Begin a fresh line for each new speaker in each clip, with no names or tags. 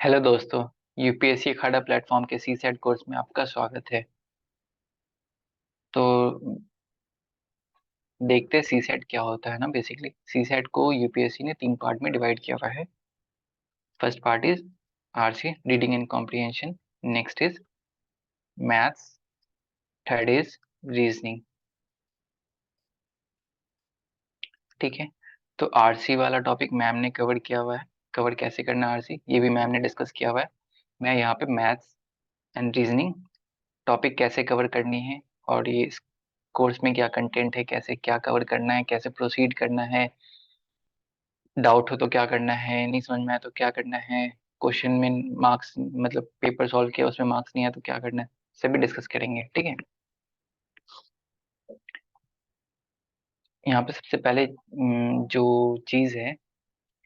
Hello दोस्तों। UPSC अखाड़ा platform के सी set course में आपका स्वागत है। तो देखते हैं सी सेट क्या होता है ना। बेसिकली सी सेट को यूपीएससी ने 3 पार्ट में डिवाइड किया हुआ है। First part is RC, reading and comprehension. Next is maths. Third is reasoning. ठीक है। तो आरसी वाला टॉपिक मैम ने कवर किया हुआ है। कवर कैसे करना है आरसी ये भी मैम ने डिस्कस किया हुआ है। मैं यहाँ पे मैथ्स एंड रीजनिंग टॉपिक कैसे कवर करनी है, और ये कोर्स में क्या कंटेंट है, कैसे क्या कवर करना है, कैसे प्रोसीड करना है, डाउट हो तो क्या करना है, नहीं समझ में आया तो क्या करना है, क्वेश्चन में मार्क्स मतलब पेपर सॉल्व किया उसमें मार्क्स नहीं आया तो क्या करना है, सभी डिस्कस करेंगे। ठीक है। यहाँ पे सबसे पहले जो चीज़ है,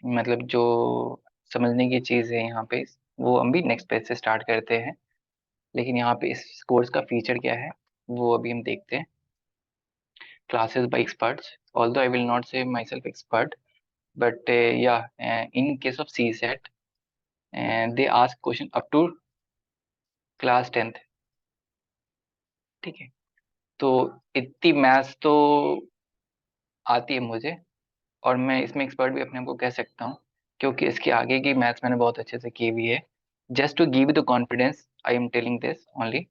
मतलब जो समझने की चीज़ है यहाँ पे, वो हम भी नेक्स्ट पेज से स्टार्ट करते हैं। लेकिन यहाँ पे इस कोर्स का फीचर क्या है वो अभी हम देखते हैं। Classes by experts, although I will not say myself expert, but yeah, in case of CSAT, and they ask question up to class 10th। ठीक है। तो इतनी मैथ्स तो आती है मुझे, और मैं इसमें एक्सपर्ट भी अपने आप को कह सकता हूँ, क्योंकि इसके आगे की मैथ्स मैंने बहुत अच्छे से की हुई है। Just to give the confidence I am telling this only.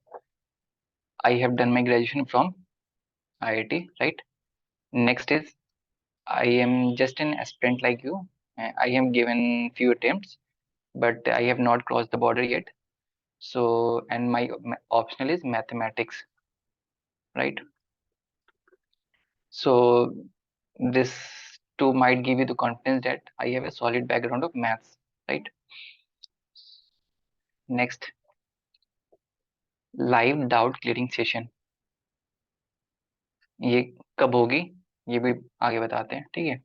I have done my graduation from IIT, right. Next is I am just an aspirant like you. I have given few attempts, but I have not crossed the border yet. So, and my optional is mathematics, right? So this too might give you the confidence that I have a solid background of maths, right? Next, live doubt clearing session, ये कब होगी ये भी आगे बताते हैं। ठीक है।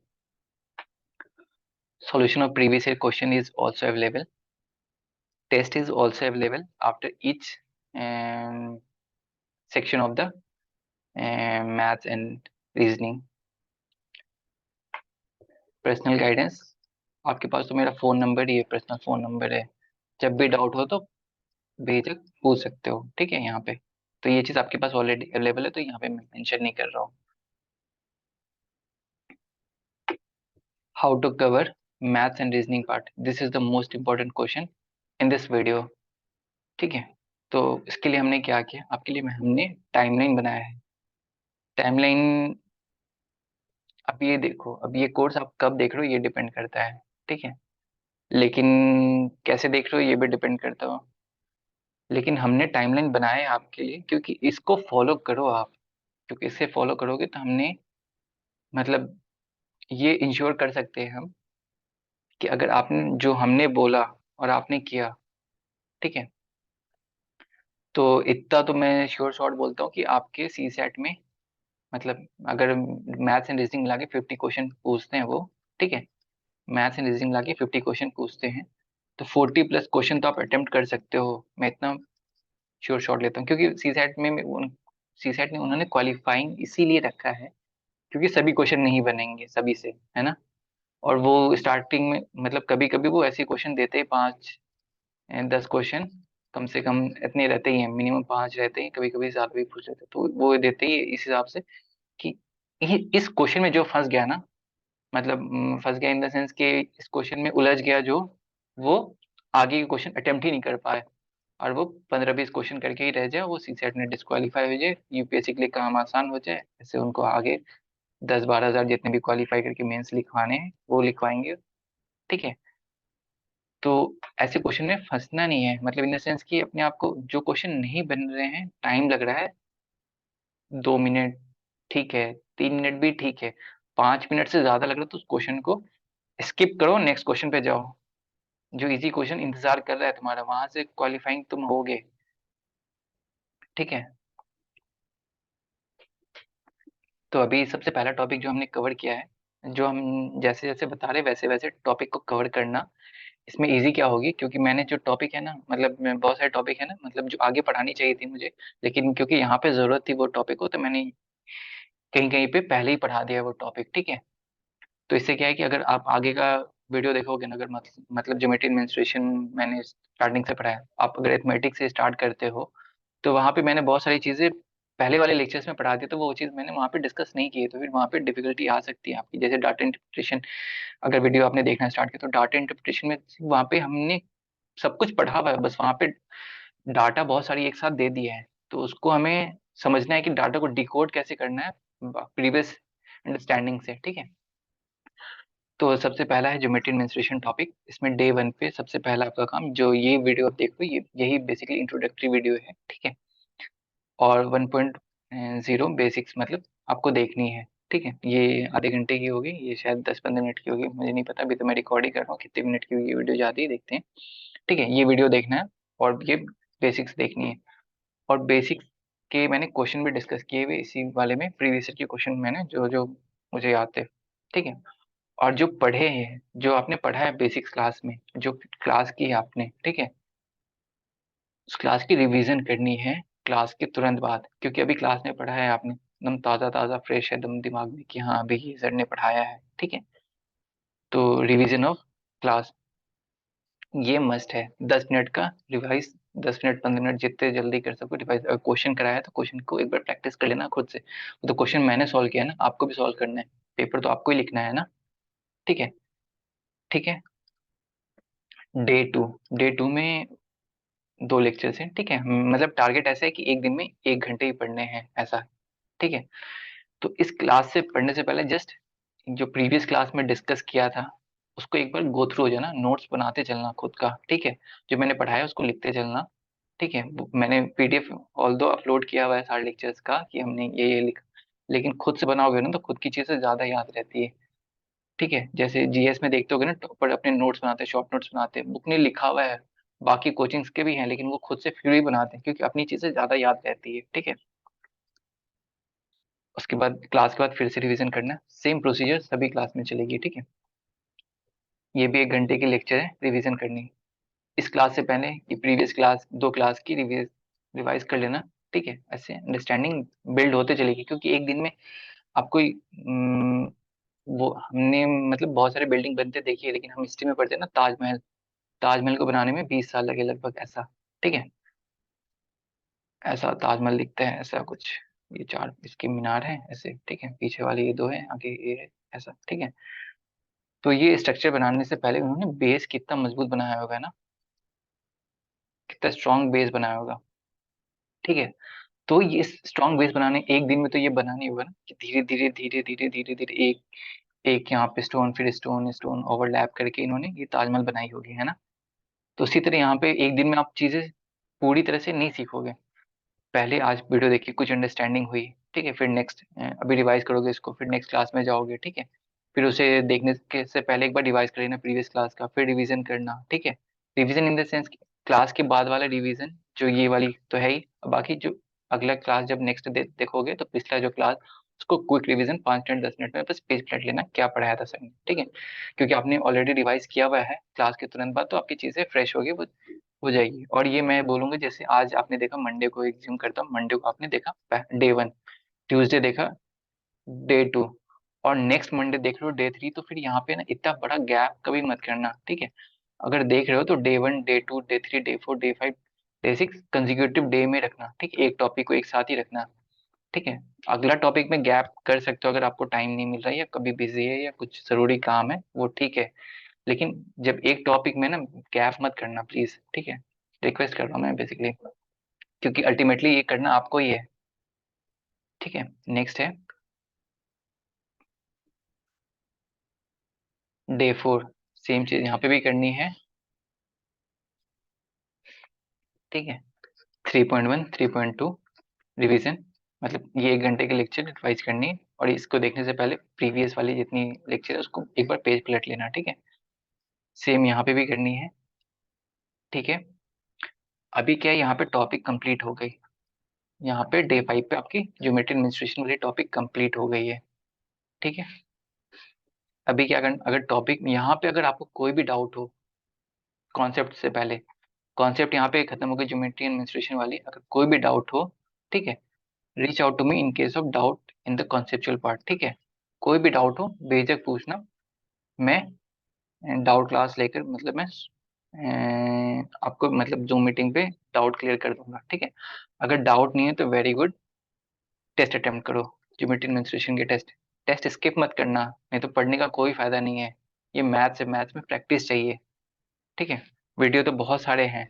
Solution of previous year question is also available. Test is also available after each um, section of the maths and reasoning. Personal guidance, आपके पास तो मेरा फोन नंबर ही है, पर्सनल फोन नंबर है। जब भी डाउट हो तो बेझिझक पूछ सकते हो। ठीक है। यहाँ पे तो ये चीज आपके पास ऑलरेडी अवेलेबल है, तो यहाँ पे मैं मेंशन नहीं कर रहा हूँ। How to cover maths and reasoning part, this is the most important question in this video. ठीक है। तो इसके लिए हमने क्या किया, आपके लिए हमने टाइमलाइन बनाया है। टाइमलाइन, अब ये देखो, अब ये कोर्स आप कब देख रहे हो ये डिपेंड करता है। ठीक है। लेकिन कैसे देख रहे हो ये भी डिपेंड करता हो। लेकिन हमने टाइमलाइन बनाया है आपके लिए, क्योंकि इसको फॉलो करो आप। क्योंकि इससे फॉलो करोगे तो हमने मतलब ये इंश्योर कर सकते हैं हम कि अगर आपने जो हमने बोला और आपने किया, ठीक है, तो इतना तो मैं श्योर शॉट बोलता हूँ कि आपके सी सेट में, मतलब अगर मैथ्स एंड रीजनिंग मिला के 50 क्वेश्चन पूछते हैं वो, ठीक है, मैथ्स एंड रीजनिंग मिला के 50 क्वेश्चन पूछते हैं, तो 40+ क्वेश्चन तो आप अटेम्प्ट कर सकते हो। मैं इतना श्योर शॉट लेता हूँ, क्योंकि सी सेट में सी सेट ने उन्होंने क्वालिफाइंग इसीलिए रखा है क्योंकि सभी क्वेश्चन नहीं बनेंगे सभी से, है ना। और वो स्टार्टिंग में मतलब कभी कभी वो ऐसे क्वेश्चन देते हैं 5 10 क्वेश्चन, कम से कम इतने रहते ही हैं, मिनिमम 5 रहते हैं, कभी कभी ज्यादा भी पूछ लेते हैं, तो वो देते ही इस हिसाब से कि इस क्वेश्चन में जो फंस गया ना, मतलब फंस गया इन द सेंस कि इस क्वेश्चन में उलझ गया जो, वो आगे के क्वेश्चन अटेम्प्ट ही नहीं कर पाए, और वो 15 20 क्वेश्चन करके ही रह जाए, वो सी सेट में डिस्क्वालीफाई हो जाए, यूपीएससी के लिए काम आसान हो जाए, इससे उनको आगे 10 12 हजार जितने भी क्वालिफाई करके मेंस लिखवाने हैं वो लिखवाएंगे। ठीक है। तो ऐसे क्वेश्चन में फंसना नहीं है, मतलब इन द सेंस कि अपने आप को, जो क्वेश्चन नहीं बन रहे हैं, टाइम लग रहा है, 2 मिनट ठीक है, 3 मिनट भी ठीक है, 5 मिनट से ज्यादा लग रहा है तो उस क्वेश्चन को स्किप करो, नेक्स्ट क्वेश्चन पे जाओ। जो इजी क्वेश्चन इंतजार कर रहा है तुम्हारा, वहां से क्वालिफाइंग तुम होगे। ठीक है। तो अभी सबसे पहला टॉपिक जो हमने कवर किया है, जो हम जैसे जैसे बता रहे वैसे वैसे टॉपिक को कवर करना। इसमें इजी क्या होगी, क्योंकि मैंने जो टॉपिक है ना, मतलब बहुत सारे टॉपिक है ना, मतलब जो आगे पढ़ानी चाहिए थी मुझे, लेकिन क्योंकि यहाँ पे जरूरत थी वो टॉपिक को, तो मैंने कहीं कहीं पे पहले ही पढ़ा दिया वो टॉपिक। ठीक है। तो इससे क्या है कि अगर आप आगे का वीडियो देखोगे ना, अगर मतलब ज्योमेट्री मेंस्ट्रुएशन मैंने स्टार्टिंग से पढ़ाया, आप अगर अरिथमेटिक से स्टार्ट करते हो तो वहाँ पे मैंने बहुत सारी चीजें पहले वाले लेक्चर्स में पढ़ा दी, तो वो चीज मैंने वहाँ पे डिस्कस नहीं की है, तो फिर वहाँ पे डिफिकल्टी आ सकती है आपकी। जैसे डाटा इंटरप्रिटेशन, अगर वीडियो आपने देखना स्टार्ट किया तो डाटा इंटरप्रिटेशन में वहाँ पे हमने सब कुछ पढ़ा हुआ है, बस वहाँ पे डाटा बहुत सारी एक साथ दे दिया है, तो उसको हमें समझना है कि डाटा को डिकोड कैसे करना है प्रीवियस अंडरस्टैंडिंग से, ठीक है। तो सबसे पहला है ज्योमेट्री मेंस्ट्रुएशन टॉपिक। इसमें डे 1 पे सबसे पहला आपका काम, जो ये वीडियो आप देख रहे हो, ये यही बेसिकली इंट्रोडक्टरी वीडियो है, ठीक है। और 1.0 बेसिक्स मतलब आपको देखनी है, ठीक है। ये आधे घंटे की होगी, ये शायद 10-15 मिनट की होगी, मुझे नहीं पता, अभी तो मैं रिकॉर्ड ही कर रहा हूँ, कितने मिनट की होगी ये वीडियो, ज्यादा ही देखते हैं, ठीक है। ये वीडियो देखना है और ये बेसिक्स देखनी है। और बेसिक्स के मैंने क्वेश्चन भी डिस्कस किए हुए इसी वाले में, प्रीवियस ईयर के क्वेश्चन मैंने जो जो मुझे याद थे, ठीक है। और जो पढ़े हैं, जो आपने पढ़ा है बेसिक्स क्लास में, जो क्लास की है आपने, ठीक है, उस क्लास की रिवीजन करनी है क्लास के तुरंत बाद, क्योंकि अभी क्लास में पढ़ा है आपने, एकदम ताज़ा ताज़ा फ्रेश है एकदम दिमाग में कि हाँ अभी ये सर ने पढ़ाया है, ठीक है। तो रिवीजन ऑफ क्लास ये मस्ट है, 10 मिनट का रिवाइज, 10 मिनट 15 मिनट जितने जल्दी कर सको रिवाइज। अगर क्वेश्चन कराया है तो क्वेश्चन को एक बार प्रैक्टिस कर लेना खुद से, तो क्वेश्चन मैंने सॉल्व किया है ना, आपको भी सॉल्व करना है, पेपर तो आपको ही लिखना है ना, ठीक है। ठीक है। डे टू में 2 लेक्चर्स हैं, ठीक है। मतलब टारगेट ऐसा है कि एक दिन में 1 घंटे ही पढ़ने हैं, ऐसा, ठीक है। तो इस क्लास से पढ़ने से पहले जस्ट जो प्रीवियस क्लास में डिस्कस किया था उसको एक बार गो थ्रू हो जाना, नोट्स बनाते चलना खुद का, ठीक है। जो मैंने पढ़ाया उसको लिखते चलना, ठीक है। मैंने पीडीएफ ऑल दो अपलोड किया हुआ है सारे लेक्चर्स का कि हमने ये लिखा, लेकिन खुद से बनाओगे ना तो खुद की चीजें ज्यादा याद रहती है, ठीक है। जैसे जीएस में देखते होगे ना, टॉपर अपने नोट्स बनाते हैं, शॉर्ट नोट्स बनाते हैं, बुक में लिखा हुआ है, बाकी कोचिंग्स के भी हैं, लेकिन वो खुद से फिर भी बनाते हैं क्योंकि अपनी चीजें ज्यादा याद रहती है, ठीक है। उसके बाद क्लास के बाद फिर से रिवीजन करना, सेम प्रोसीजर सभी क्लास में चलेगी, ठीक है। ये भी 1 घंटे की लेक्चर है, रिवीजन करनी। इस क्लास से पहले ये प्रीवियस क्लास 2 क्लास की रिवाइज कर लेना, ठीक है। ऐसे अंडरस्टैंडिंग बिल्ड होते चलेगी, क्योंकि एक दिन में आपको वो हमने मतलब बहुत सारे बिल्डिंग बनते देखिए, लेकिन हम हिस्ट्री में पढ़ते हैं ना, ताजमहल, ताजमहल को बनाने में 20 साल लगे लगभग, ऐसा, ठीक है। ऐसा ताजमहल दिखता है, ऐसा कुछ, ये 4 इसकी मीनार है ऐसे, ठीक है, पीछे वाले ये 2 है, आगे ये है, ऐसा, ठीक है। तो ये स्ट्रक्चर बनाने से पहले उन्होंने बेस कितना मजबूत बनाया होगा ना, कितना स्ट्रॉन्ग बेस बनाया होगा, ठीक है। तो ये स्ट्रॉन्ग बेस बनाने एक दिन में तो ये बना नहीं होगा ना, कि धीरे धीरे धीरे धीरे धीरे धीरे एक एक यहाँ पे स्टोन, फिर स्टोन स्टोन ओवरलैप करके इन्होंने ये ताजमहल बनाई होगी, है ना। तो उसी तरह यहाँ पे एक दिन में आप चीजें पूरी तरह से नहीं सीखोगे, पहले आज वीडियो देखी, कुछ अंडरस्टैंडिंग हुई, ठीक है, फिर नेक्स्ट अभी रिवाइज करोगे इसको, फिर नेक्स्ट क्लास में जाओगे, ठीक है। फिर उसे देखने के से पहले एक बार रिवाइज कर लेना प्रीवियस क्लास का, फिर रिवीजन करना, ठीक है। Revision in the sense class के बाद वाला रिवीजन, जो ये वाली तो है ही, बाकी जो अगला क्लास जब नेक्स्ट देखोगे तो पिछला जो क्लास, उसको क्विक रिवीजन 5 मिनट 10 मिनट में बस पेज पलट लेना क्या पढ़ाया था सर ने, ठीक है। क्योंकि आपने ऑलरेडी रिवाइज किया हुआ है क्लास के तुरंत बाद, तो आपकी चीजें फ्रेश होगी, वो हो जाएगी। और ये मैं बोलूंगा, जैसे आज आपने देखा मंडे को, एग्ज्यूम करता हूँ मंडे को आपने देखा डे 1, ट्यूसडे देखा डे 2, और नेक्स्ट मंडे देख रहे हो डे 3, तो फिर यहाँ पे ना इतना बड़ा गैप कभी मत करना, ठीक है। अगर देख रहे हो तो day 1 day 2 day 3 day 4 day 5 day 6 consecutive day में रखना, ठीक है, एक टॉपिक को एक साथ ही रखना, ठीक है। अगला टॉपिक में गैप कर सकते हो अगर आपको टाइम नहीं मिल रहा है या कभी बिजी है या कुछ जरूरी काम है, वो ठीक है। लेकिन जब एक टॉपिक में ना गैप मत करना प्लीज, ठीक है, रिक्वेस्ट कर रहा हूँ मैं बेसिकली, क्योंकि अल्टीमेटली ये करना आपको ही है, ठीक है। नेक्स्ट है डे 4, सेम चीज यहाँ पे भी करनी है, ठीक है। 3.1 3.2 रिवीजन, मतलब ये 1 घंटे के लेक्चर रिवाइज करनी है, और इसको देखने से पहले प्रीवियस वाली जितनी लेक्चर है उसको एक बार पेज पलट लेना, ठीक है। सेम यहाँ पे भी करनी है, ठीक है। अभी क्या है, यहाँ पे टॉपिक कंप्लीट हो गई, यहाँ पे डे 5 पे आपकी ज्योमेट्री एडमिनिस्ट्रेशन वाली टॉपिक कंप्लीट हो गई है, ठीक है। अभी क्या करना, अगर टॉपिक यहाँ पे अगर आपको कोई भी डाउट हो कॉन्सेप्ट से पहले, कॉन्सेप्ट यहाँ पे खत्म हो गई ज्योमेट्री एडमिनिस्ट्रेशन वाली, अगर कोई भी डाउट हो, ठीक है, reach out to me in case of doubt in the conceptual part, ठीक है। कोई भी डाउट हो बेझिझक पूछना, मैं डाउट क्लास लेकर मतलब मैं आपको मतलब जूम मीटिंग पे डाउट क्लियर कर दूंगा, ठीक है। अगर डाउट नहीं है तो वेरी गुड, टेस्ट अटेम्प्ट करो, ज्योमेट्री मेंस्ट्रुएशन के टेस्ट। टेस्ट स्किप मत करना, नहीं तो पढ़ने का कोई फायदा नहीं है। ये मैथ्स है, मैथ्स में प्रैक्टिस चाहिए, ठीक है। वीडियो तो बहुत सारे हैं,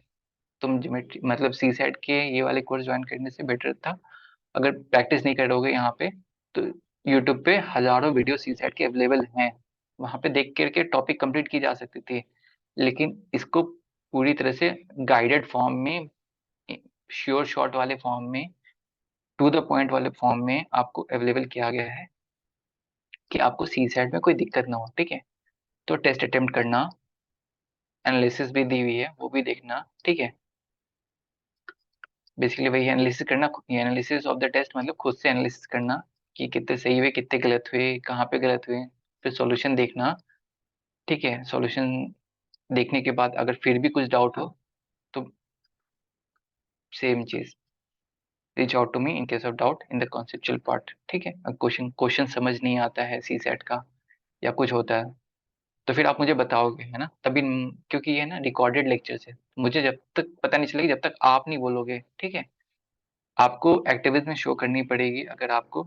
तुम ज्योमेट्री मतलब सी सेट के ये वाले कोर्स ज्वाइन करने से बेटर था अगर प्रैक्टिस नहीं करोगे यहाँ पे तो। यूट्यूब पे हजारों वीडियो सी सेट के अवेलेबल हैं, वहां पे देख करके टॉपिक कंप्लीट की जा सकती थी। लेकिन इसको पूरी तरह से गाइडेड फॉर्म में, श्योर शॉट वाले फॉर्म में, टू द पॉइंट वाले फॉर्म में आपको अवेलेबल किया गया है कि आपको सी सेट में कोई दिक्कत ना हो, ठीक है। तो टेस्ट अटेम्प्ट करना, एनालिसिस भी दी हुई है वो भी देखना, ठीक है। बेसिकली वही एनालिसिस करना, एनालिसिस ऑफ द टेस्ट मतलब खुद से एनालिसिस करना कि कितने सही हुए कितने गलत हुए कहाँ पे गलत हुए। फिर सॉल्यूशन देखना, ठीक है। सॉल्यूशन देखने के बाद अगर फिर भी कुछ डाउट हो तो सेम चीज, reach out to me in case of doubt in the conceptual part, ठीक है। क्वेश्चन क्वेश्चन समझ नहीं आता है सी सेट का या कुछ होता है तो फिर आप मुझे बताओगे, है ना, तभी क्योंकि ये ना रिकॉर्डेड लेक्चर्स है, मुझे जब तक पता नहीं चलेगा जब तक आप नहीं बोलोगे, ठीक है। आपको एक्टिविटी में शो करनी पड़ेगी अगर आपको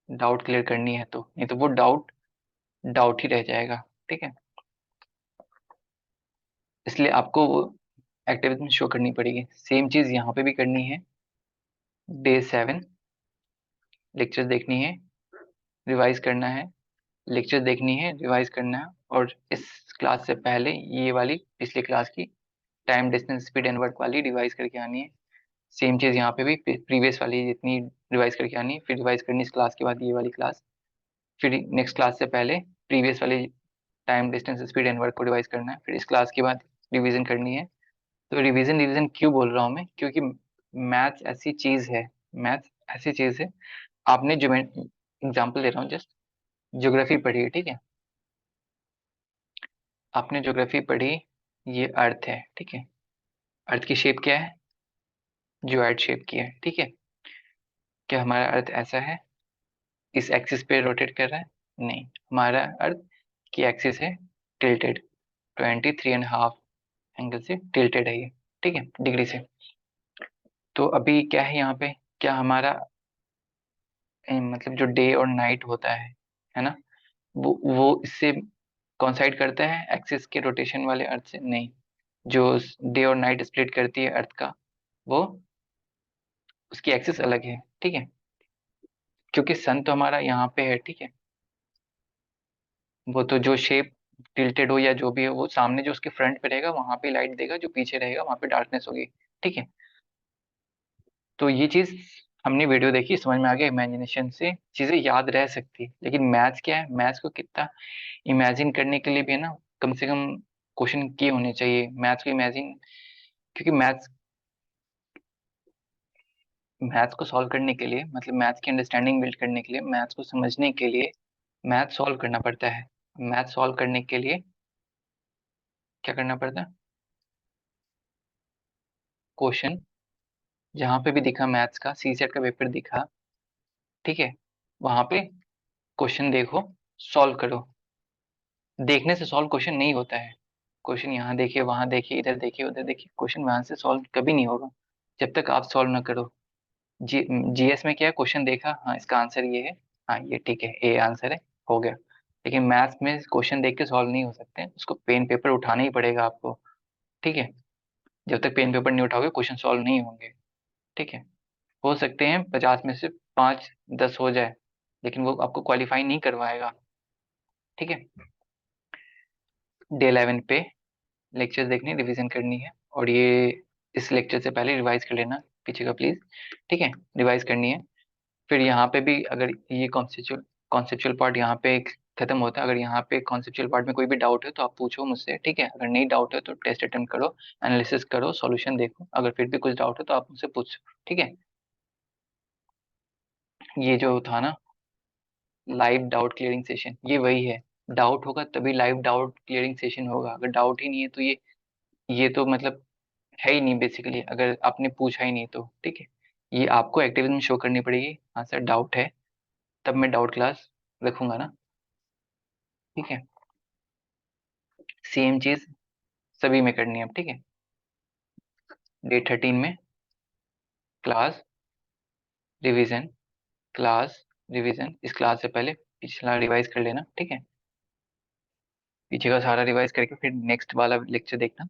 डाउट क्लियर करनी है तो, नहीं तो वो डाउट डाउट ही रह जाएगा, ठीक है। इसलिए आपको वो एक्टिविटी में शो करनी पड़ेगी। सेम चीज यहाँ पे भी करनी है। डे 7 लेक्चर देखनी है, रिवाइज करना है, लेक्चर देखनी है, रिवाइज करना है। और इस क्लास से पहले ये वाली पिछली क्लास की time distance speed and work वाली रिवाइज करके आनी है। सेम चीज यहाँ पे भी प्रीवियस वाली जितनी रिवाइज करके आनी है, फिर रिवाइज करनी इस क्लास के बाद ये वाली क्लास, फिर नेक्स्ट क्लास से पहले प्रीवियस वाली time distance speed and work को रिवाइज करना है, फिर इस क्लास के बाद रिवीजन करनी है। तो रिवीजन रिवीजन क्यों बोल रहा हूँ मैं, क्योंकि मैथ्स ऐसी चीज है, मैथ्स ऐसी चीज है। आपने जो मैं एग्जाम्पल दे रहा हूँ जस्ट, ज्योग्राफी पढ़ी है, ठीक है। आपने ज्योग्राफी पढ़ी, ये अर्थ है, ठीक है। अर्थ की शेप क्या है, ज्योइड शेप की है, ठीक है। क्या हमारा अर्थ ऐसा है, इस एक्सिस पे रोटेट कर रहा है? नहीं, हमारा अर्थ की एक्सिस है टिल्टेड, 23.5 एंगल से टिल्टेड है ये, ठीक है, डिग्री से। तो अभी क्या है यहाँ पे, क्या हमारा मतलब जो डे और नाइट होता है ना, वो इससे कॉन्साइड करता है एक्सिस के रोटेशन वाले अर्थ से? नहीं। जो डे और नाइट स्प्लिट करती है अर्थ का, वो उसकी एक्सिस अलग है, ठीक है। क्योंकि सन तो हमारा यहाँ पे है, ठीक है। वो तो जो शेप टिल्टेड हो या जो भी हो, वो सामने जो उसके फ्रंट पे रहेगा वहां पे लाइट देगा, जो पीछे रहेगा वहां पे डार्कनेस होगी, ठीक है। तो ये चीज हमने वीडियो देखी, समझ में आ गया, इमेजिनेशन से चीजें याद रह सकती। लेकिन मैथ्स क्या है, मैथ्स को कितना इमेजिन करने के लिए भी है ना, कम से कम क्वेश्चन किए होने चाहिए मैथ्स को इमेजिन। क्योंकि मैथ्स मैथ्स को सॉल्व करने के लिए मतलब मैथ्स की अंडरस्टैंडिंग बिल्ड करने के लिए, मैथ्स को समझने के लिए मैथ सॉल्व करना पड़ता है। मैथ सॉल्व करने के लिए क्या करना पड़ता है, क्वेश्चन जहां पे भी दिखा मैथ्स का, सी सेट का पेपर दिखा, ठीक है, वहां पे क्वेश्चन देखो, सॉल्व करो। देखने से सॉल्व क्वेश्चन नहीं होता है। क्वेश्चन यहाँ देखिए, वहां देखिए, इधर देखिए, उधर देखिए, क्वेश्चन वहां से सॉल्व कभी नहीं होगा जब तक आप सॉल्व ना करो। जीएस में क्या है, क्वेश्चन देखा, हाँ इसका आंसर ये है, हाँ ये ठीक है, ए आंसर है, हो गया। लेकिन मैथ्स में क्वेश्चन देख के सॉल्व नहीं हो सकते, उसको पेन पेपर उठाना ही पड़ेगा आपको, ठीक है। जब तक पेन पेपर नहीं उठाओगे क्वेश्चन सॉल्व नहीं होंगे, ठीक है। हो सकते हैं 50 में से 5-10 हो जाए, लेकिन वो आपको क्वालिफाई नहीं करवाएगा, ठीक है। डे 11 पे लेक्चर देखनी, रिवीजन करनी है। और ये इस लेक्चर से पहले रिवाइज कर लेना पीछे का प्लीज, ठीक है, रिवाइज करनी है। फिर यहाँ पे भी अगर ये कॉन्सेप्चुअल कॉन्सेप्चुअल पार्ट यहाँ पे खत्म होता है, अगर यहाँ पे कॉन्सेप्चुअल पार्ट में कोई भी डाउट है तो आप पूछो मुझसे, ठीक है। अगर नहीं डाउट है तो टेस्ट अटेम्प्ट करो, एनालिसिस करो, सॉल्यूशन देखो, अगर फिर भी कुछ डाउट है तो आप मुझसे पूछो, ठीक है। ये जो था ना लाइव डाउट क्लियरिंग सेशन, ये वही है। डाउट होगा तभी लाइव डाउट क्लियरिंग सेशन होगा, अगर डाउट ही नहीं है तो ये तो मतलब है ही नहीं बेसिकली, अगर आपने पूछा ही नहीं तो, ठीक है। ये आपको एक्टिविटी में शो करनी पड़ेगी, हाँ सर डाउट है, तब मैं डाउट क्लास रखूंगा ना, ठीक है। सेम चीज सभी में करनी है अब, ठीक है। डे 13 में क्लास रिवीजन, क्लास रिवीजन, इस क्लास से पहले पिछला रिवाइज कर लेना, ठीक है। पीछे का सारा रिवाइज करके फिर नेक्स्ट वाला लेक्चर देखना।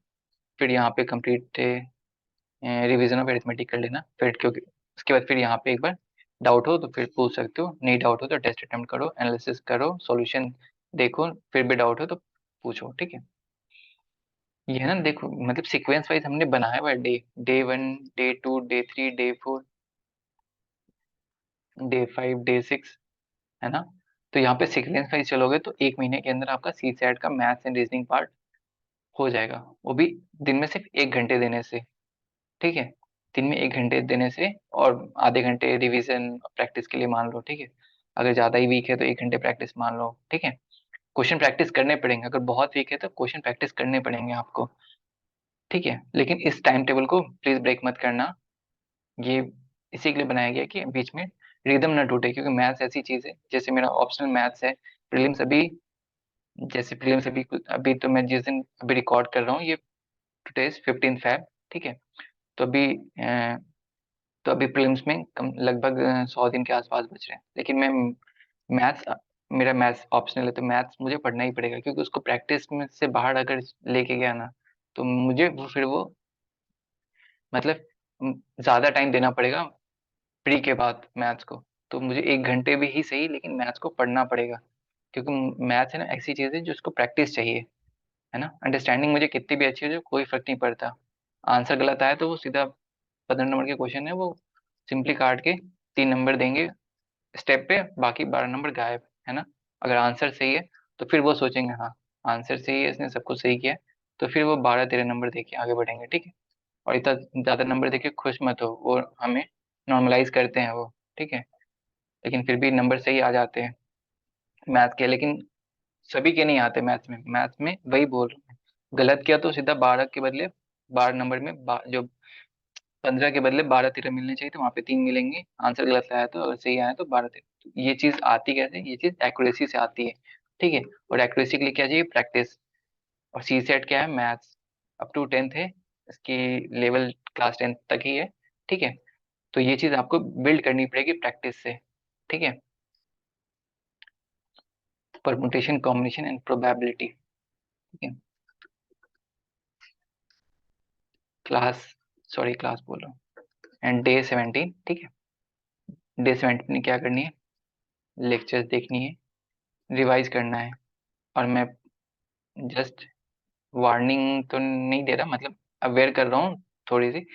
फिर यहाँ पे कंप्लीट रिवीजन ऑफ अरिथमेटिक कर लेना। फिर क्योंकि उसके बाद फिर यहाँ पे एक बार डाउट हो तो फिर पूछ सकते हो, नहीं डाउट हो तो टेस्ट अटेम्प्ट करो, एनालिसिस करो, सॉल्यूशन देखो, फिर भी डाउट हो तो पूछो, ठीक है। ये है ना, देखो मतलब सीक्वेंस वाइज हमने बनाया हुआ है day, day 1, day 2, day 3, day 4, day 5, day 6, है ना। तो यहाँ पे सीक्वेंस वाइज चलोगे तो एक महीने के अंदर आपका सी सैट का मैथ्स एंड रीजनिंग पार्ट हो जाएगा, वो भी दिन में सिर्फ 1 घंटे देने से, ठीक है। दिन में 1 घंटे देने से, और आधे घंटे रिवीजन प्रैक्टिस के लिए मान लो, ठीक है। अगर ज्यादा ही वीक है तो 1 घंटे प्रैक्टिस मान लो, ठीक है। क्वेश्चन प्रैक्टिस करने पड़ेंगे, अगर बहुत वीक है तो क्वेश्चन प्रैक्टिस करने पड़ेंगे आपको, ठीक है। लेकिन इस टाइम टेबल को प्लीज ब्रेक मत करना। ये इसी के लिए बनाया गया है कि बीच में रिदम ना टूटे, क्योंकि मैथ्स ऐसी चीज है, जैसे मेरा ऑप्शनल मैथ्स है, प्रीलिम्स अभी, जैसे प्रीलिम्स अभी अभी तो मैं जिस दिन अभी रिकॉर्ड कर रहा हूँ, ये टुडे इज 15 Feb, ठीक है। तो अभी तो अभी प्रीलिम्स में कम लगभग 100 दिन के आसपास बच रहे हैं, लेकिन मैं मैथ्स, मेरा मैथ्स ऑप्शनल है तो मैथ्स मुझे पढ़ना ही पड़ेगा, क्योंकि उसको प्रैक्टिस में से बाहर अगर लेके गया ना तो मुझे वो फिर वो मतलब ज्यादा टाइम देना पड़ेगा प्री के बाद मैथ्स को। तो मुझे 1 घंटे भी ही सही, लेकिन मैथ्स को पढ़ना पड़ेगा, क्योंकि मैथ्स है ना ऐसी चीज है जो उसको प्रैक्टिस चाहिए, है ना। अंडरस्टैंडिंग मुझे कितनी भी अच्छी हो जाए कोई फर्क नहीं पड़ता, आंसर गलत आया तो वो सीधा 15 नंबर के क्वेश्चन है, वो सिंपली काट के 3 नंबर देंगे स्टेप पे, बाकी 12 नंबर गायब, है ना। अगर आंसर सही है तो फिर वो सोचेंगे हाँ आंसर सही है, इसने सब कुछ सही किया है, तो फिर वो 12-13 नंबर देके आगे बढ़ेंगे, ठीक है। और इतना ज्यादा नंबर देके खुश मत हो, वो हमें नॉर्मलाइज करते हैं वो, ठीक है। लेकिन फिर भी नंबर सही आ जाते हैं मैथ के, लेकिन सभी के नहीं आते मैथ्स में, मैथ्स में वही बोल रहा हूँ। गलत किया तो सीधा 12 के बदले 12 नंबर में जो 15 के बदले 12-13 मिलने चाहिए, तो वहां पे 3 मिलेंगे, आंसर गलत आया तो, अगर सही आया तो 12-13। तो ये चीज आती कैसे, ये चीज एक्यूरेसी से आती है, ठीक है। और एक्यूरेसी के लिए क्या चाहिए, प्रैक्टिस। और सी सेट क्या है, मैथ्स अप टू 10th है, इसकी लेवल क्लास 10th तक ही है, ठीक है। तो ये चीज आपको बिल्ड करनी पड़ेगी प्रैक्टिस से, ठीक है। परमुटेशन, कॉम्बिनेशन एंड प्रोबेबिलिटी, ठीक है। क्लास, सॉरी क्लास बोल रहा हूँ, एंड डे 17, ठीक है। डे 17 क्या करनी है, लेक्चर्स देखनी है, रिवाइज करना है। और मैं जस्ट वार्निंग तो नहीं दे रहा, मतलब अवेयर कर रहा हूँ थोड़ी सी।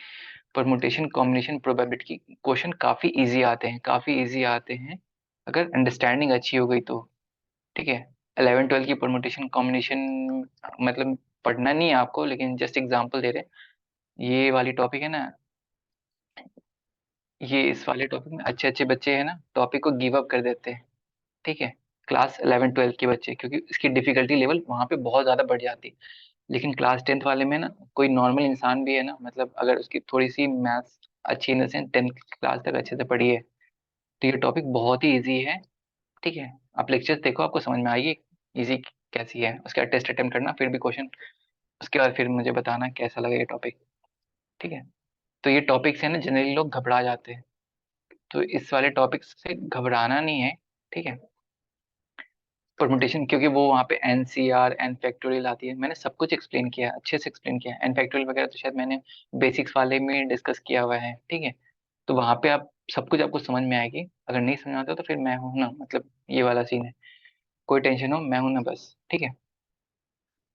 परमुटेशन, कॉम्बिनेशन, प्रोबेबिलिटी की क्वेश्चन काफी इजी आते हैं, काफी इजी आते हैं, अगर अंडरस्टैंडिंग अच्छी हो गई तो, ठीक है। 11-12 की परमुटेशन कॉम्बिनेशन मतलब पढ़ना नहीं है आपको, लेकिन जस्ट एग्जांपल दे रहे हैं। ये वाली टॉपिक है ना, ये इस वाले टॉपिक में अच्छे अच्छे बच्चे हैं ना टॉपिक को गिव अप कर देते हैं, ठीक है। क्लास 11-12 के बच्चे, क्योंकि इसकी डिफिकल्टी लेवल वहां पे बहुत ज्यादा बढ़ जाती है। लेकिन क्लास 10th वाले में ना कोई नॉर्मल इंसान भी है ना, मतलब अगर उसकी थोड़ी सी मैथ्स अच्छी in the sense 10th class तक अच्छे से पढ़ी है, तो ये टॉपिक बहुत ही इजी है, ठीक है। आप लेक्चर्स देखो आपको समझ में आएगी इजी कैसी है, उसका टेस्ट अटेम्प्ट करना, फिर भी क्वेश्चन, उसके बाद फिर मुझे बताना कैसा लगा ये टॉपिक, ठीक है। तो ये टॉपिक से ना जनरली लोग घबरा जाते हैं, तो इस वाले टॉपिक से घबराना नहीं है, ठीक है। परमुटेशन, क्योंकि वो वहाँ पे एनसीआर एन फैक्टोरियल आती है, मैंने सब कुछ एक्सप्लेन किया है, अच्छे से एक्सप्लेन किया है, एन फैक्टोरियल वगैरह तो शायद मैंने बेसिक्स वाले में डिस्कस किया हुआ है, ठीक है। तो वहाँ पे आप सब कुछ आपको समझ में आएगी, अगर नहीं समझ आता तो फिर मैं हूँ ना, मतलब ये वाला सीन है, कोई टेंशन हो मैं हूं ना बस, ठीक है।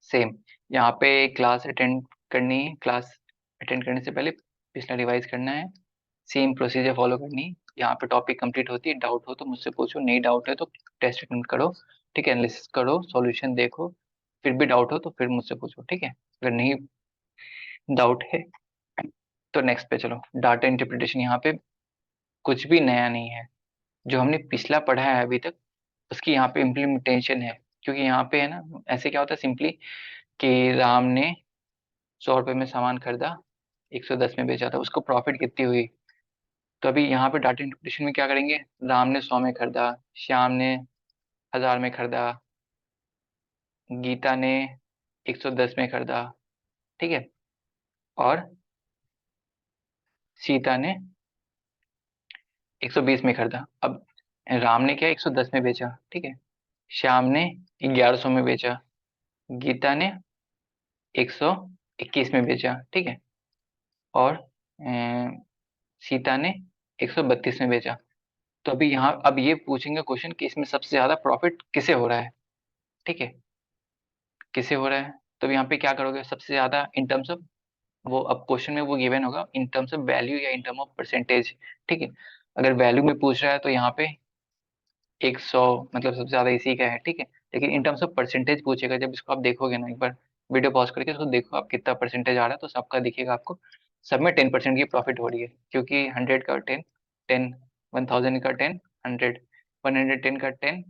सेम यहाँ पे क्लास अटेंड करनी है, क्लास अटेंड करने से पहले पिछला रिवाइज करना है, सेम प्रोसीजर फॉलो करनी है। यहाँ पे टॉपिक कंप्लीट होती है, डाउट हो तो मुझसे पूछो, नहीं डाउट है तो टेस्ट अटेंड करो, ठीक है, एनालिसिस करो, सॉल्यूशन देखो, फिर भी डाउट हो तो फिर मुझसे पूछो, ठीक है। अगर नहीं डाउट है तो नेक्स्ट पे चलो। डाटा इंटरप्रिटेशन, यहाँ पे कुछ भी नया नहीं है, जो हमने पिछला पढ़ा है अभी तक उसकी यहाँ पे इम्प्लीमेंटेशन है। क्योंकि यहाँ पे है ना, ऐसे क्या होता है सिंपली, कि राम ने 100 रुपए में सामान खरीदा, 110 में बेचा था, उसको प्रॉफिट कितनी हुई। तो अभी यहाँ पे डाटा इंटरप्रिटेशन में क्या करेंगे, राम ने 100 में खरीदा, श्याम ने 1000 में खरीदा, गीता ने 110 में खरीदा, ठीक है। और सीता ने 120 में खरीदा। अब राम ने क्या 110 में बेचा, ठीक है। श्याम ने 1100 में बेचा। गीता ने 121 में बेचा, ठीक है। और सीता ने 132 में बेचा। तो अभी यहाँ अब ये पूछेंगे क्वेश्चन कि इसमें सबसे ज्यादा प्रॉफिट किसे हो रहा है, ठीक है, किसे हो रहा है। तो यहाँ पे क्या करोगे, सबसे ज्यादा इन टर्म्स ऑफ, वो अब क्वेश्चन में वो गिवन होगा इन टर्म्स ऑफ वैल्यू या इन टर्म ऑफ परसेंटेज, ठीक है। अगर वैल्यू में पूछ रहा है तो यहाँ पे 100 मतलब सबसे ज्यादा इसी का है, ठीक है। लेकिन इन टर्म्स ऑफ परसेंटेज पूछेगा, जब इसको आप देखोगे ना, एक बार वीडियो पॉज करके इसको देखो आप कितना परसेंटेज आ रहा है, तो सबका दिखेगा आपको। सब में 10% की प्रॉफिट हो रही है, क्योंकि 100 का 10, 10, 1000 का 10, 100, 110 का 10,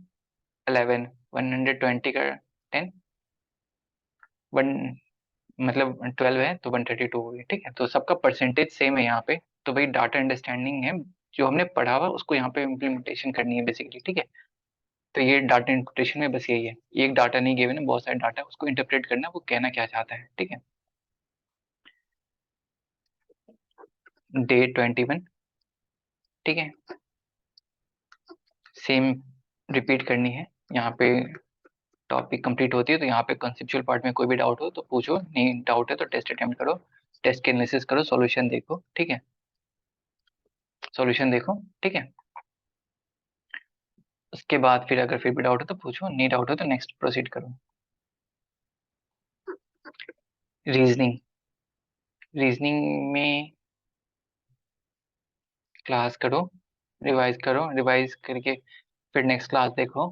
11, 120 का 10, 1 मतलब 12 है तो 132 हो गई, ठीक है। तो सबका परसेंटेज सेम है यहाँ पे। तो भाई डाटा अंडरस्टैंडिंग है, जो हमने पढ़ा हुआ उसको यहाँ पे इम्प्लीमेंटेशन करनी है बेसिकली, ठीक है। तो ये डाटा इंटरप्रिटेशन में बस यही है, एक डाटा नहीं गिवन है, बहुत सारे डाटा, उसको इंटरप्रेट करना, वो कहना क्या चाहता है, ठीक है। डे 21, ठीक है, सेम रिपीट करनी है यहाँ पे। टॉपिक कंप्लीट होती है तो यहाँ पे कंसेप्चुअल पार्ट में कोई भी डाउट हो तो पूछो, नहीं डाउट है तो टेस्ट अटेम्प्ट करो, टेस्ट के एनालिसिस करो, सॉल्यूशन देखो, ठीक है, सॉल्यूशन देखो, ठीक है। उसके बाद फिर अगर फिर भी डाउट हो तो पूछो, नहीं डाउट हो तो नेक्स्ट प्रोसीड करो। रीजनिंग, रीजनिंग में क्लास करो, रिवाइज करो, रिवाइज करके फिर नेक्स्ट क्लास देखो,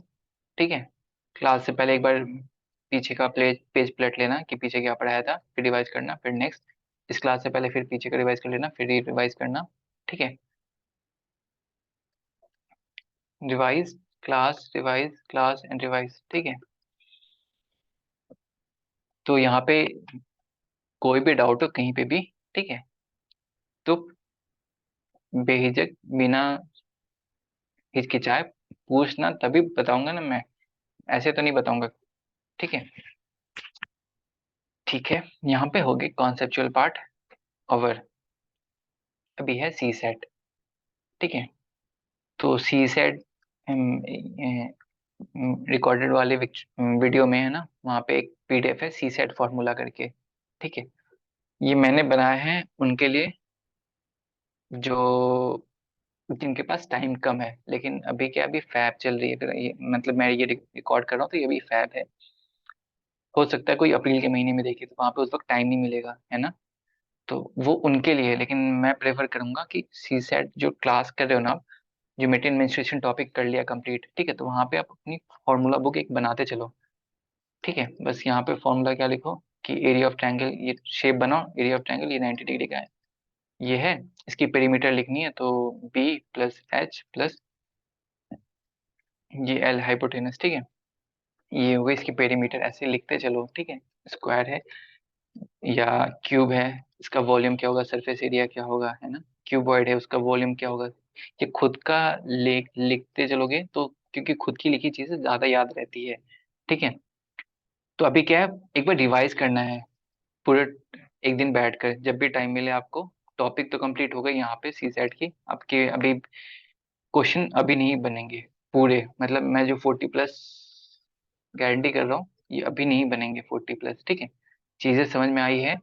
ठीक है। क्लास से पहले एक बार पीछे का पेज पलट लेना कि पीछे क्या पढ़ाया था, फिर रिवाइज करना, फिर नेक्स्ट इस क्लास से पहले फिर पीछे का रिवाइज कर लेना, फिर रिवाइज करना, ठीक है। रिवाइज, क्लास एंड रिवाइज, ठीक है। तो यहाँ पे कोई भी डाउट हो कहीं पे भी, ठीक है, तो बेहिचक बिना हिचकिचाए पूछना, तभी बताऊंगा ना मैं, ऐसे तो नहीं बताऊंगा, ठीक है। ठीक है, यहाँ पे हो गए कॉन्सेप्चुअल पार्ट ओवर। अभी है सी सेट, ठीक है। तो सी सेट रिकॉर्डेड वाले वीडियो में है ना, वहाँ पे एक पीडीएफ है सी सेट फॉर्मूला करके, ठीक है। ये मैंने बनाया है उनके लिए जो, जिनके पास टाइम कम है, लेकिन अभी क्या, अभी फैब चल रही है, अगर ये मतलब मैं ये रिकॉर्ड कर रहा हूँ तो ये भी फैब है। हो सकता है कोई अप्रैल के महीने में देखे तो वहां पे उस वक्त टाइम नहीं मिलेगा, है ना। तो वो उनके लिए है, लेकिन मैं प्रेफर करूंगा कि सी सेट जो क्लास कर रहे हो ना आप, जो मेटेन मेंस्ट्रुएशन टॉपिक कर लिया कंप्लीट, ठीक है, तो वहां पे आप अपनी फॉर्मूला बुक एक बनाते चलो, ठीक है। बस यहाँ पे फॉर्मूला क्या लिखो कि एरिया ऑफ ट्रायंगल, ये शेप बनाओ, एरिया ऑफ ट्रायंगल ये 90 डिग्री का है, ये है। इसकी पेरीमीटर लिखनी है तो बी प्लस एच प्लस ये एल हाइपोटेनस, ठीक है। ये हो गई इसकी पेरीमीटर, ऐसे लिखते चलो, ठीक है। स्क्वायर है या क्यूब है, इसका वॉल्यूम क्या होगा, सरफेस एरिया क्या होगा, है ना। क्यूबॉइड है, उसका वॉल्यूम क्या होगा। ये खुद का लिखते चलोगे तो, क्योंकि खुद की लिखी चीजें ज्यादा याद रहती है, ठीक है। तो अभी क्या है, एक बार रिवाइज करना है पूरे एक दिन बैठकर, जब भी टाइम मिले आपको। टॉपिक तो कंप्लीट हो गई यहाँ पे सी सेट की, आपके अभी क्वेश्चन अभी नहीं बनेंगे पूरे, मतलब मैं जो 40+ गारंटी कर रहा हूँ, ये अभी नहीं बनेंगे 40+, ठीक है। चीजें समझ में आई है,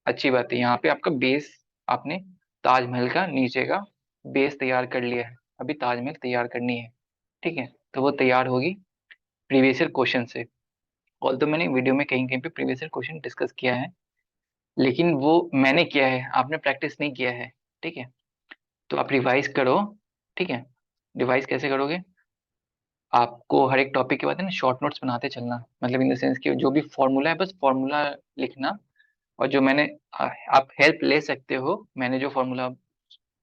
अच्छी बात है। यहाँ पे आपका बेस, आपने ताजमहल का नीचे का बेस तैयार कर लिया है, अभी ताजमहल तैयार करनी है, ठीक है। तो वो तैयार होगी प्रीवियस ईयर क्वेश्चन से। ऑल तो मैंने वीडियो में कहीं कहीं पे प्रीवियस ईयर क्वेश्चन डिस्कस किया है, लेकिन वो मैंने किया है, आपने प्रैक्टिस नहीं किया है, ठीक है। तो आप रिवाइज करो, ठीक है। रिवाइज कैसे करोगे, आपको हर एक टॉपिक के बाद है ना शॉर्ट नोट्स बनाते चलना, मतलब इन द सेंस कि जो भी फॉर्मूला है बस फॉर्मूला लिखना। और जो मैंने आप हेल्प ले सकते हो, मैंने जो फॉर्मूला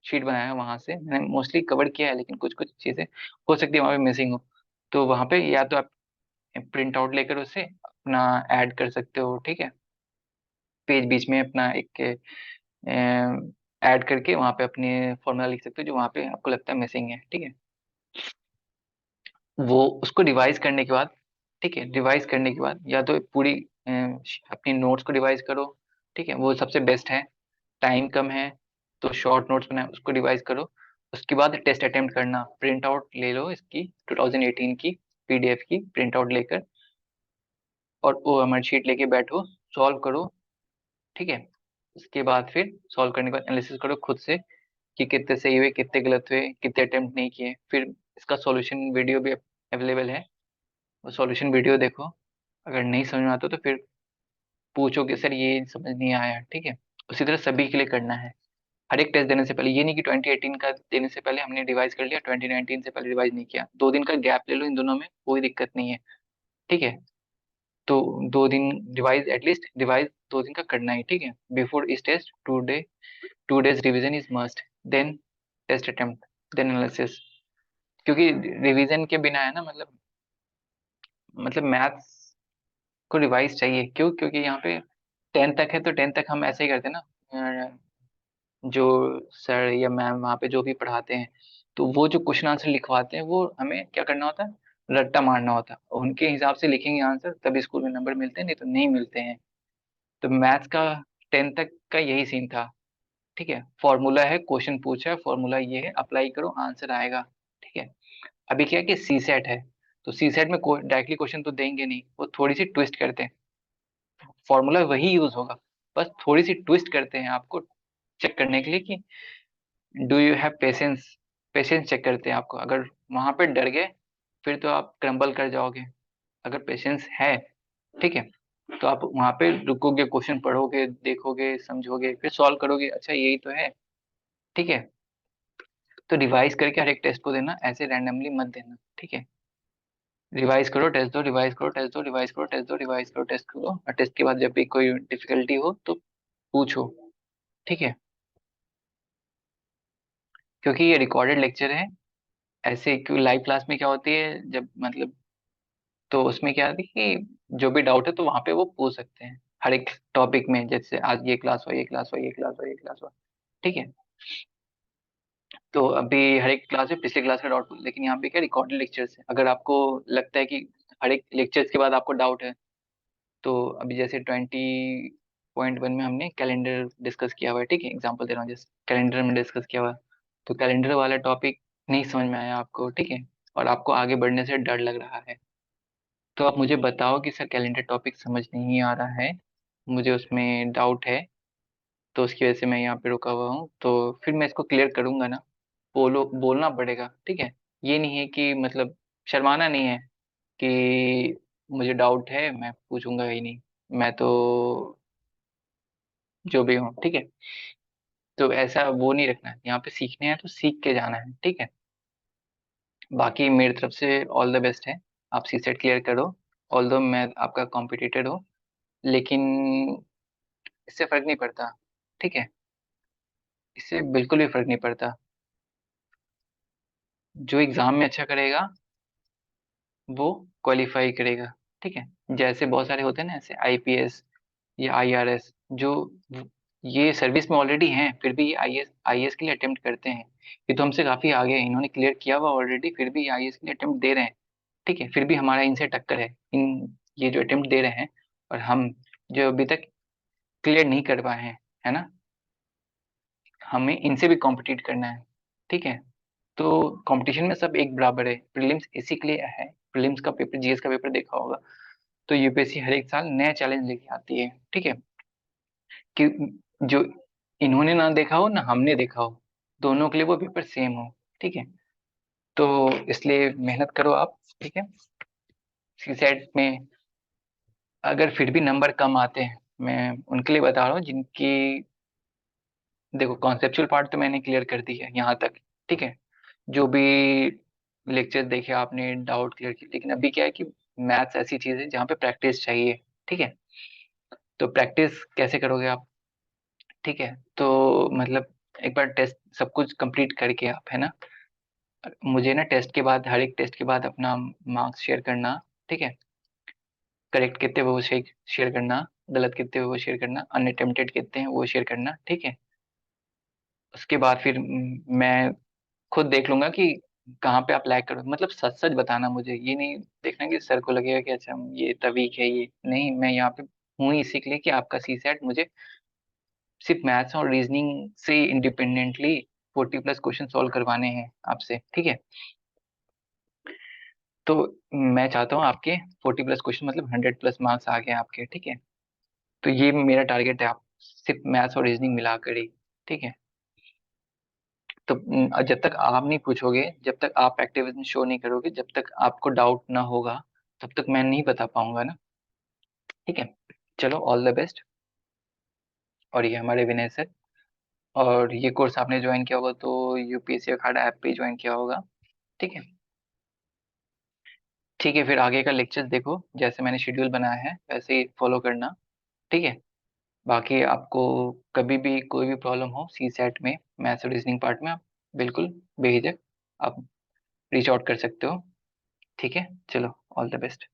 शीट बनाया है वहां से मैंने मोस्टली कवर किया है, लेकिन कुछ कुछ चीजें हो सकती है वहां पे मिसिंग हो, तो वहां पे या तो आप प्रिंट आउट लेकर उसे अपना ऐड कर सकते हो, ठीक है। पेज बीच में अपना एक ऐड करके वहां पे अपने फॉर्मूला लिख सकते हो जो वहां पे आपको लगता है मिसिंग है, ठीक है। वो उसको रिवाइज करने के बाद, ठीक है, रिवाइज करने के बाद या तो पूरी अपनी नोट्स को रिवाइज करो, ठीक है, वो सबसे बेस्ट है। टाइम कम है तो शॉर्ट नोट्स बनाए उसको रिवाइज करो। उसके बाद टेस्ट अटेम्प्ट करना, प्रिंट आउट ले लो इसकी 2018 की पीडीएफ की प्रिंट आउट लेकर, और वो हमारी शीट लेके बैठो, सॉल्व करो, ठीक है। उसके बाद फिर सॉल्व करने के बाद एनालिसिस करो खुद से कि कितने सही हुए कितने गलत हुए कितने अटेम्प्ट नहीं किए। फिर इसका सॉल्यूशन वीडियो भी अवेलेबल है, वो सॉल्यूशन वीडियो देखो। अगर नहीं समझ में आता तो फिर पूछो कि सर ये समझ नहीं आया, ठीक है। उसी तरह सभी के लिए करना है। हर एक टेस्ट देने से पहले, ये नहीं कि 2018 का देने से पहले हमने रिवाइज कर लिया, 2019 से पहले रिवाइज नहीं किया, 2 दिन का गैप ले लो इन दोनों में, कोई दिक्कत नहीं है, ठीक है। तो 2 दिन रिवाइज, एटलीस्ट रिवाइज 2 दिन का करना ही, ठीक है। बिफोर इस test 2 days revision is must, then test attempt, then analysis. क्योंकि रिवीजन के बिना है ना, मतलब मैथ्स को रिवाइज चाहिए। क्यों? क्योंकि यहाँ पे 10th तक है तो 10th तक हम ऐसे ही करते हैं ना, जो सर या मैम वहाँ पे जो भी पढ़ाते हैं, तो वो जो क्वेश्चन आंसर लिखवाते हैं वो हमें क्या करना होता है, रट्टा मारना होता है, उनके हिसाब से लिखेंगे आंसर तभी स्कूल में नंबर मिलते हैं, नहीं तो नहीं मिलते हैं। तो मैथ्स का 10th तक का यही सीन था, ठीक है। फॉर्मूला है, क्वेश्चन पूछा है, फॉर्मूला ये है, अप्लाई करो आंसर आएगा, ठीक है। अभी क्या है कि सी सेट है, तो सी सेट में डायरेक्टली क्वेश्चन तो देंगे नहीं, वो थोड़ी सी ट्विस्ट करते हैं, फॉर्मूला वही यूज होगा, बस थोड़ी सी ट्विस्ट करते हैं आपको चेक करने के लिए कि do you have patience. Patience check करते हैं आपको, अगर वहां पे डर गए फिर तो आप क्रम्बल कर जाओगे। अगर पेशेंस है, ठीक है, तो आप वहां पे रुकोगे, क्वेश्चन पढ़ोगे, देखोगे, समझोगे, फिर सॉल्व करोगे, अच्छा यही तो है, ठीक है। तो रिवाइज करके हर एक टेस्ट को देना, ऐसे रैंडमली मत देना, ठीक है। रिवाइज करो, टेस्ट दो, रिवाइज करो, टेस्ट दो, रिवाइज करो, टेस्ट दो, रिवाइज करो, टेस्ट करो, और टेस्ट के बाद जब भी कोई डिफिकल्टी हो तो पूछो, ठीक है। क्योंकि ये रिकॉर्डेड लेक्चर है, ऐसे क्यों लाइव क्लास में क्या होती है जब मतलब, तो उसमें क्या है कि जो भी डाउट है तो वहां पे वो पूछ सकते हैं हर एक टॉपिक में, जैसे आज ये क्लास हुआ, ये क्लास हुआ, ये क्लास हुआ, ये क्लास हुआ, ठीक है। तो अभी हर एक क्लास में पिछले क्लास का डाउट, लेकिन यहाँ पे क्या रिकॉर्डेड लेक्चर्स है, अगर आपको लगता है कि हर एक लेक्चर्स के बाद आपको डाउट है, तो अभी जैसे 20.1 में हमने कैलेंडर डिस्कस किया हुआ है, ठीक है, एग्जाम्पल दे रहा हूँ, जैसे कैलेंडर में डिस्कस किया हुआ है, तो कैलेंडर वाला टॉपिक नहीं समझ में आया आपको, ठीक है, और आपको आगे बढ़ने से डर लग रहा है, तो आप मुझे बताओ कि सर कैलेंडर टॉपिक समझ नहीं आ रहा है, मुझे उसमें डाउट है, तो उसकी वजह से मैं यहाँ पे रुका हुआ हूँ, तो फिर मैं इसको क्लियर करूंगा ना। बोलना पड़ेगा, ठीक है। ये नहीं है कि मतलब शर्माना नहीं है कि मुझे डाउट है मैं पूछूंगा ही नहीं, मैं तो जो भी हूँ, ठीक है। तो ऐसा वो नहीं रखना है, यहाँ पे सीखने हैं तो सीख के जाना है, ठीक है। बाकी मेरी तरफ से ऑल द बेस्ट है, आप सी सेट क्लियर करो, ऑल दो मैं आपका कॉम्पिटिटर हो, लेकिन इससे फर्क नहीं पड़ता, ठीक है, इससे बिल्कुल भी फर्क नहीं पड़ता। जो एग्जाम में अच्छा करेगा वो क्वालिफाई करेगा, ठीक है। जैसे बहुत सारे होते हैं ना ऐसे आईपीएस या आईआरएस, जो ये सर्विस में ऑलरेडी हैं फिर भी ये आईएएस के लिए अटेम्प्ट करते हैं, ये तो हमसे काफी आगे हैं, इन्होंने क्लियर किया हुआ ऑलरेडी फिर भी आईएएस के लिए अटेम्प्ट दे रहे हैं, ठीक है। फिर भी हमारा इनसे टक्कर है, इन ये जो अटेम्प्ट दे रहे हैं, और हम जो अभी तक क्लियर नहीं कर पाए हैं, है ना, हमें इनसे भी कॉम्पिटिट करना है, ठीक है। तो कंपटीशन में सब एक बराबर है, प्रीलिम्स इसी के लिए है, प्रीलिम्स का पेपर, जीएस का पेपर देखा होगा, तो यूपीएससी हर एक साल नया चैलेंज लेके आती है, ठीक है, कि जो इन्होंने ना देखा हो ना हमने देखा हो, दोनों के लिए वो पेपर सेम हो, ठीक है। तो इसलिए मेहनत करो आप, ठीक है। सी सेट में अगर फिर भी नंबर कम आते हैं, मैं उनके लिए बता रहा हूँ जिनकी, देखो कॉन्सेप्चुअल पार्ट तो मैंने क्लियर कर दी है यहाँ तक, ठीक है। जो भी लेक्चर देखे आपने डाउट क्लियर किया, लेकिन अभी क्या है कि मैथ्स ऐसी चीज है जहाँ पे प्रैक्टिस चाहिए, ठीक है। तो प्रैक्टिस कैसे करोगे आप, ठीक है। तो मतलब एक बार टेस्ट सब कुछ कंप्लीट करके आप, है ना, मुझे ना टेस्ट के बाद, हर एक टेस्ट के बाद अपना मार्क्स शेयर करना, ठीक है। करेक्ट कितने हुए वो शेयर करना, गलत कितने हुए वो शेयर करना, अनअटेम्प्टेड कितने हैं वो शेयर करना, ठीक है। उसके बाद फिर मैं खुद देख लूंगा कि कहाँ पे आप लैग करो, मतलब सच सच बताना मुझे, ये नहीं देखना कि सर को लगेगा कि अच्छा ये तो वीक है, ये नहीं, मैं यहाँ पे हूँ ही इसी के लिए कि आपका सी सेट मुझे सिर्फ मैथ्स और रीजनिंग से इंडिपेंडेंटली 40+ क्वेश्चन सॉल्व करवाने हैं आपसे, ठीक है। तो मैं चाहता हूँ आपके 40+ क्वेश्चन मतलब 100+ मार्क्स आ गए आपके, ठीक है। तो ये मेरा टारगेट है, आप सिर्फ मैथ्स और रीजनिंग मिलाकर ही, ठीक है। तो जब तक आप नहीं पूछोगे, जब तक आप एक्टिविज्म शो नहीं करोगे, जब तक आपको डाउट ना होगा, तब तक मैं नहीं बता पाऊंगा ना, ठीक है। चलो, ऑल द बेस्ट। और ये हमारे विनय सर। और ये कोर्स आपने ज्वाइन किया होगा तो यूपीएससी अखाड़ा ऐप पे ज्वाइन किया होगा, ठीक है। ठीक है, फिर आगे का लेक्चर देखो, जैसे मैंने शेड्यूल बनाया है वैसे ही फॉलो करना, ठीक है। बाकी आपको कभी भी कोई भी प्रॉब्लम हो सी सेट में, मैथ्स और रीजनिंग पार्ट में, आप बिल्कुल बेझिझक आप रीच आउट कर सकते हो, ठीक है। चलो, ऑल द बेस्ट।